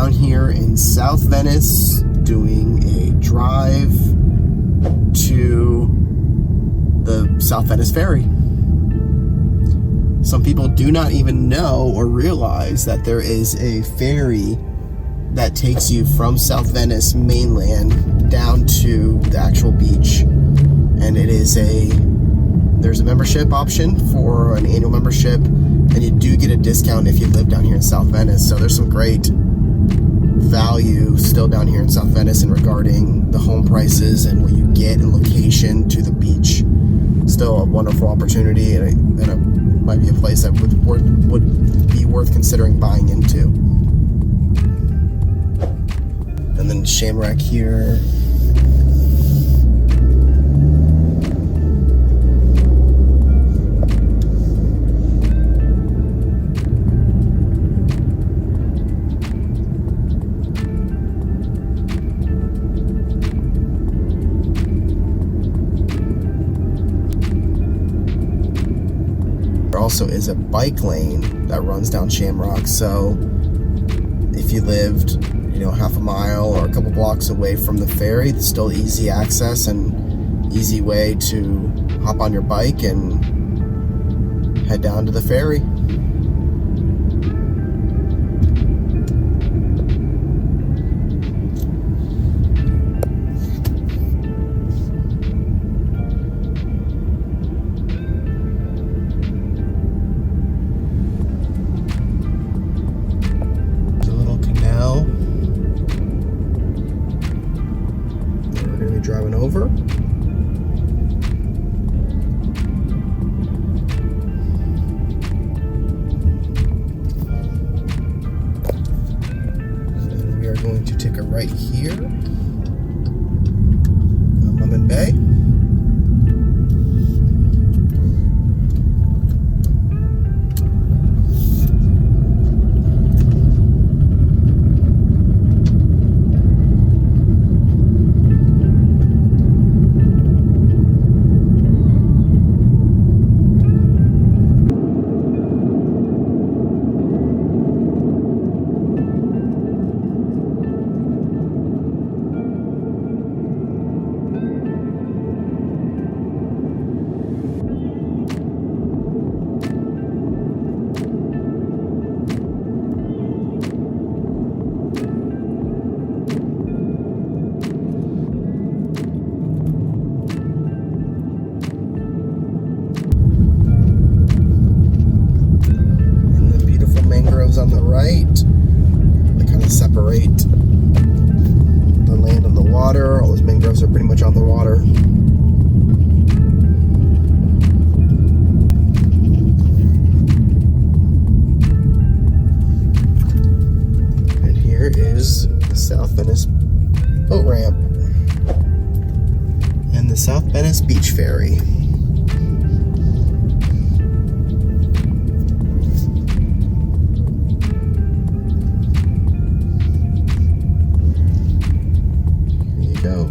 down here in South Venice doing a drive to the South Venice Ferry. Some people do not even know or realize that there is a ferry that takes you from South Venice mainland down to the actual beach. And there's a membership option for an annual membership, and you do get a discount if you live down here in South Venice. So there's some great value still down here in South Venice in regarding the home prices and what you get in location to the beach. Still a wonderful opportunity, and it might be a place that would be worth considering buying into. And then Shamrock here. There also is a bike lane that runs down Shamrock, so if you lived half a mile or a couple blocks away from the ferry, it's still easy access and easy way to hop on your bike and head down to the ferry. Driving over. And we are going to take a right here on Lemon Bay. On the right, they kind of separate the land and the water. All those mangroves are pretty much on the water. And here is the South Venice boat ramp and the South Venice Beach Ferry. Go.